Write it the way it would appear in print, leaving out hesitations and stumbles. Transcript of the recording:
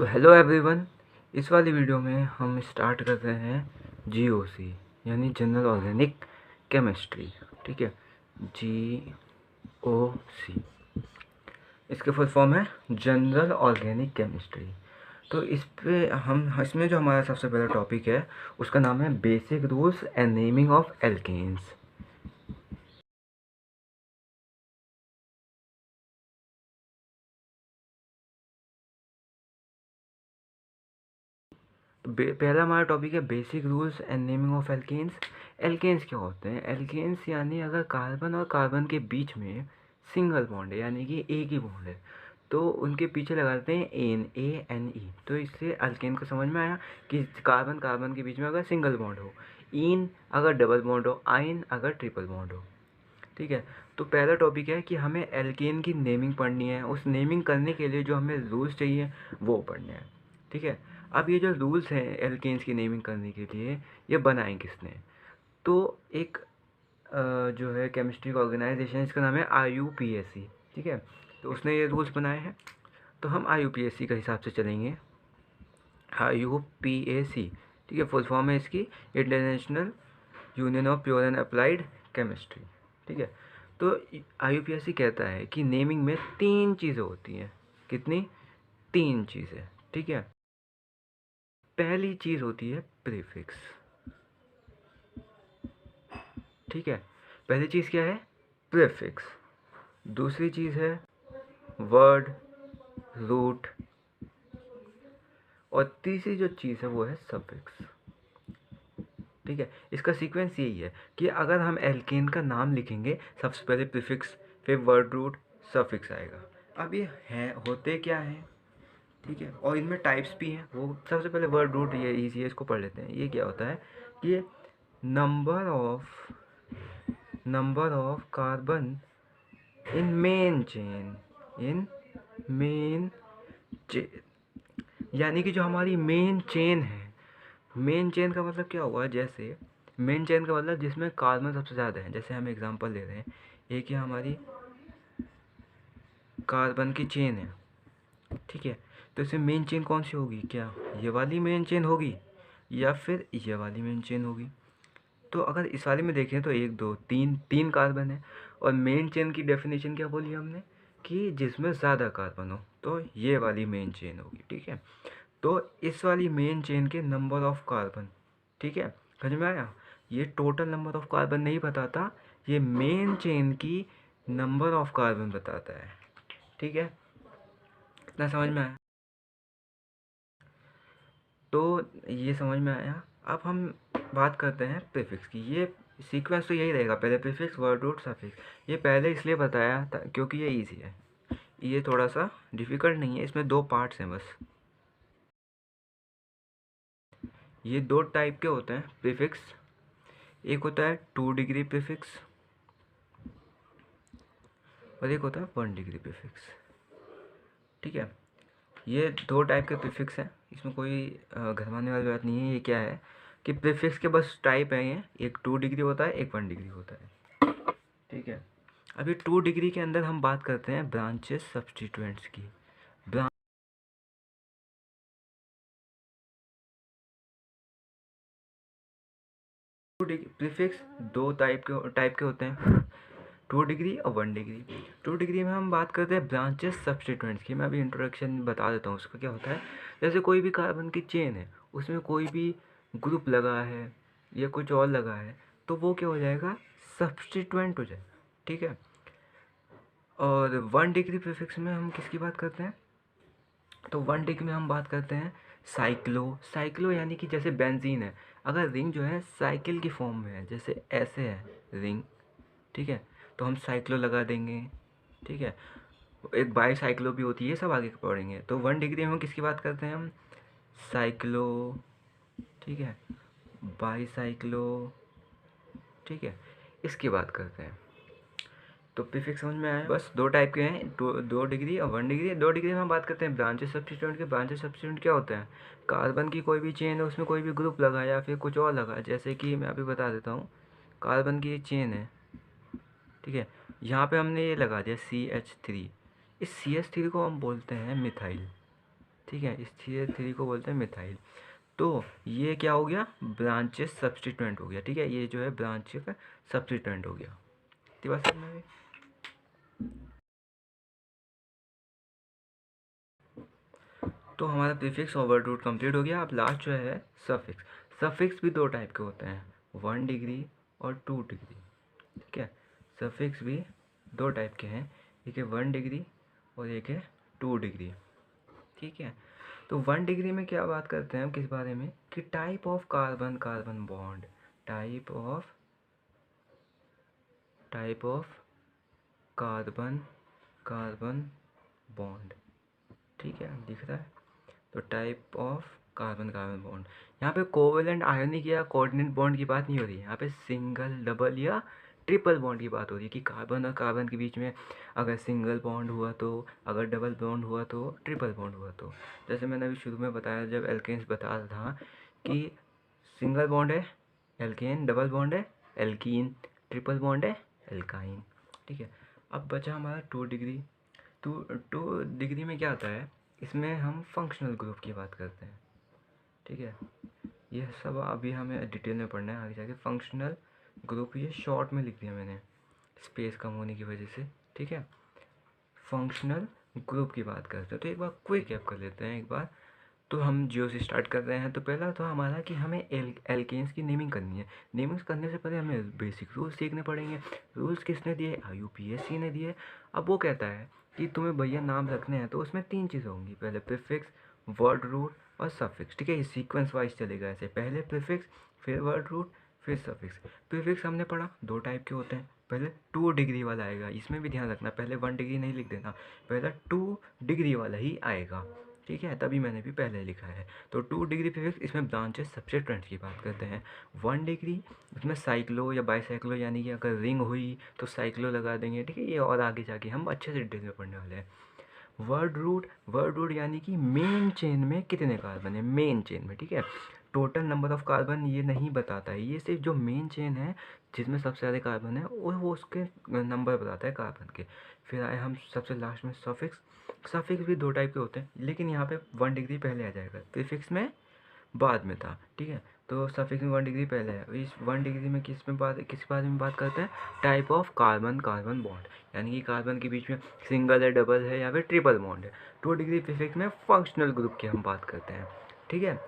तो hello everyone, इस वाली वीडियो में हम स्टार्ट कर रहे हैं जीओसी यानी जनरल ऑर्गेनिक केमिस्ट्री। ठीक है, जीओसी इसके फुल फॉर्म है जनरल ऑर्गेनिक केमिस्ट्री। तो इस पे हम इसमें जो हमारा सबसे पहला टॉपिक है उसका नाम है basic rules and naming of alkanes. तो पहला हमारा टॉपिक है basic rules and naming of alkanes. Alkanes क्या होते हैं? एल्केन्स यानी अगर कार्बन और कार्बन के बीच में सिंगल बॉन्ड है, यानी कि एक ही बॉन्ड है, तो उनके पीछे लगा देते हैं एन, ए एन ई। तो इससे अल्केन को समझ में आया कि कार्बन कार्बन के बीच में अगर सिंगल बॉन्ड हो, इन अगर डबल बॉन्ड हो, आइन अगर ट्रिपल बॉन्ड हो। ठीक है, तो पहला टॉपिक है कि हमें एल्केन की नेमिंग पढ़नी है। उस नेमिंग करने के लिए जो हमें रूल्स चाहिए वो पढ़ने हैं। ठीक है, अब ये जो रूल्स हैं एल्केन्स की नेमिंग करने के लिए, ये बनाए किसने? तो एक जो है केमिस्ट्री का ऑर्गेनाइजेशन, इसका नाम है IUPAC। ठीक है, तो उसने ये रूल्स बनाए हैं, तो हम IUPAC के हिसाब से चलेंगे। IUPAC, ठीक है, फुल फॉर्म है इसकी international union of pure and applied chemistry. ठीक है, तो IUPAC कहता है कि नेमिंग में तीन चीज़ें होती हैं। कितनी? तीन चीज़ें। ठीक है, पहली चीज़ होती है प्रीफिक्स। ठीक है, पहली चीज़ क्या है? प्रीफिक्स। दूसरी चीज़ है वर्ड रूट, और तीसरी जो चीज़ है वो है सफिक्स। ठीक है, इसका सीक्वेंस यही है कि अगर हम एल्केन का नाम लिखेंगे, सबसे पहले प्रीफिक्स, फिर वर्ड रूट, सफिक्स आएगा। अब ये हैं होते क्या हैं? ठीक है, और इनमें टाइप्स भी हैं। वो सबसे पहले वर्ड रूट, ये इजी है, इसको पढ़ लेते हैं। ये क्या होता है कि number of carbon in main chain, in main chain, यानी कि जो हमारी मेन चेन है। मेन चेन का मतलब क्या हुआ? जैसे मेन चेन का मतलब जिसमें कार्बन सबसे ज़्यादा है। जैसे हम एग्जांपल ले रहे हैं, एक ये हमारी कार्बन की चेन है। ठीक है, तो इसमें मेन चेन कौन सी होगी? क्या ये वाली मेन चेन होगी या फिर ये वाली मेन चेन होगी? तो अगर इस वाले में देखें तो एक दो तीन तीन कार्बन है, और मेन चेन की डेफिनेशन क्या बोली हमने कि जिसमें ज़्यादा कार्बन हो, तो ये वाली मेन चेन होगी। ठीक है, तो इस वाली मेन चेन के नंबर ऑफ कार्बन, ठीक है, समझ में आया? ये टोटल नंबर ऑफ कार्बन नहीं बताता, ये मेन चेन की नंबर ऑफ कार्बन बताता है। ठीक है, इतना समझ में आया? तो ये समझ में आया। अब हम बात करते हैं प्रीफिक्स की। ये सीक्वेंस तो यही रहेगा, पहले प्रीफिक्स, वर्ड रूट, सफिक्स। ये पहले इसलिए बताया था क्योंकि ये इजी है, ये थोड़ा सा डिफ़िकल्ट नहीं है। इसमें दो पार्ट्स हैं बस। ये दो टाइप के होते हैं प्रीफिक्स। एक होता है 2 डिग्री प्रीफिक्स और एक होता है 1 डिग्री प्रीफिक्स। ठीक है, ये दो टाइप के प्रीफिक्स हैं, इसमें कोई घरमाने वाली बात नहीं है। ये क्या है कि प्रीफिक्स के बस टाइप हैं ये, एक 2 डिग्री होता है, एक 1 डिग्री होता है। ठीक है, अभी 2 डिग्री के अंदर हम बात करते हैं ब्रांचेस सब्स्टिट्यूएंट्स की। प्रीफिक्स दो टाइप के होते हैं, 2 डिग्री और 1 डिग्री। 2 डिग्री में हम बात करते हैं ब्रांचेस सब्स्टिट्यूएंट्स की। मैं अभी इंट्रोडक्शन बता देता हूँ उसका क्या होता है। जैसे कोई भी कार्बन की चेन है, उसमें कोई भी ग्रुप लगा है या कुछ और लगा है, तो वो क्या हो जाएगा? सब्स्टिट्यूएंट हो जाएगा। ठीक है, और 1 डिग्री प्रीफिक्स में हम किसकी बात करते हैं? तो 1 डिग्री में हम बात करते हैं साइक्लो। साइक्लो यानी कि जैसे बेंजीन है, अगर रिंग जो है साइकिल की फॉर्म में है, जैसे ऐसे है रिंग, ठीक है, तो हम साइक्लो लगा देंगे। ठीक है, एक बाई साइक्लो भी होती है, सब आगे पढ़ेंगे। तो 1 डिग्री में हम किसकी बात करते हैं? हम साइक्लो, ठीक है, बाई साइक्लो, ठीक है, इसकी बात करते हैं। तो प्रीफिक्स समझ में आया? बस दो टाइप के हैं, 2 डिग्री और 1 डिग्री। 2 डिग्री में हम बात करते हैं ब्रांचेस सब्स्टिट्यूएंट के। ब्रांचेस सब्स्टिट्यूएंट क्या होते हैं? कार्बन की कोई भी चेन है, उसमें कोई भी ग्रुप लगा या फिर कुछ और लगा। जैसे कि मैं अभी बता देता हूँ, कार्बन की चेन है, ठीक है, यहाँ पे हमने ये लगा दिया CH3। इस CH3 को हम बोलते हैं मिथाइल। ठीक है, इस CH3 को बोलते हैं मिथाइल। तो ये क्या हो गया, ब्रांचेस सब्स्टिट्यूएंट हो गया। ठीक है, ये जो है ब्रांचेस का सब्स्टिट्यूएंट हो गया। इतनी बात समझ में आई? तो हमारा प्रीफिक्स और वर्ड रूट कंप्लीट हो गया। अब लास्ट जो है सफिक्स। सफिक्स भी दो टाइप के होते हैं, 1 डिग्री और 2 डिग्री। ठीक है, सफिक्स भी दो टाइप के हैं, एक है 1 डिग्री और एक है 2 डिग्री। ठीक है, तो 1 डिग्री में क्या बात करते हैं हम, किस बारे में, कि type of carbon carbon bond, type of carbon carbon bond. ठीक है, दिख रहा है? तो type of carbon carbon bond, यहाँ पे कोवेलेंट आयोनिक या कोऑर्डिनेट बॉन्ड की बात नहीं हो रही है, यहाँ पे सिंगल डबल या ट्रिपल बॉन्ड की बात हो रही है कि कार्बन और कार्बन के बीच में अगर सिंगल बॉन्ड हुआ तो, अगर डबल बॉन्ड हुआ तो, ट्रिपल बॉन्ड हुआ तो। जैसे मैंने अभी शुरू में बताया जब एल्केन्स बता रहा था कि सिंगल बॉन्ड है एल्केन, डबल बॉन्ड है एल्कीन, ट्रिपल बॉन्ड है एल्काइन। ठीक है, अब बचा हमारा 2 डिग्री। टू डिग्री में क्या होता है, इसमें हम फंक्शनल ग्रुप की बात करते हैं। ठीक है, ये सब अभी हमें डिटेल में पढ़ना है आगे जाके। फंक्शनल ग्रुप ये शॉर्ट में लिख दिया मैंने स्पेस कम होने की वजह से। ठीक है, फंक्शनल ग्रुप की बात करते हैं। तो एक बार क्विक कैप कर लेते हैं एक बार। तो हम जियो से स्टार्ट कर रहे हैं। तो पहला तो हमारा कि हमें एल्केन्स की नेमिंग करनी है। नेमिंग्स करने से पहले हमें बेसिक रूल्स सीखने पड़ेंगे। रूल्स किसने दिए, IUPAC ने दिए। अब वो कहता है कि तुम्हें भैया नाम रखने हैं तो उसमें 3 चीज़ें होंगी, पहले प्रीफिक्स, वर्ड रूट और सफिक्स। ठीक है, ये सीक्वेंस वाइज चलेगा ऐसे, पहले प्रीफिक्स, फिर वर्ड रूट, फिर सफिक्स। प्रीफिक्स हमने पढ़ा 2 टाइप के होते हैं, पहले 2 डिग्री वाला आएगा, इसमें भी ध्यान रखना, पहले 1 डिग्री नहीं लिख देना, पहले 2 डिग्री वाला ही आएगा। ठीक है, तभी मैंने भी पहले लिखा है। तो 2 डिग्री प्रीफिक्स, इसमें ब्रांचेस सब्स्टिट्यूएंट्स की बात करते हैं। 1 डिग्री इसमें साइक्लो या बाईसाइक्लो, यानी कि अगर रिंग हुई तो साइक्लो लगा देंगे। ठीक है, ये और आगे जाके हम अच्छे से डिटेल में पढ़ने वाले हैं। वर्ड रूट यानी कि मेन चेन में कितने कार्बन है, मेन चेन में। ठीक है, टोटल नंबर ऑफ कार्बन ये नहीं बताता है, ये सिर्फ जो मेन चेन है जिसमें सबसे ज़्यादा कार्बन है वो उसके नंबर बताता है कार्बन के। फिर आए हम सबसे लास्ट में सफिक्स। सफिक्स भी 2 टाइप के होते हैं, लेकिन यहाँ पे 1 डिग्री पहले आ जाएगा, प्रीफिक्स में बाद में था। ठीक है, तो सफिक्स में 1 डिग्री पहले है। इस 1 डिग्री में किस बारे में बात करते हैं, type of carbon carbon bond, यानी कि कार्बन के बीच में सिंगल है, डबल है या फिर ट्रिपल बॉन्ड है। 2 डिग्री प्रीफिक्स में फंक्शनल ग्रुप की हम बात करते हैं। ठीक है।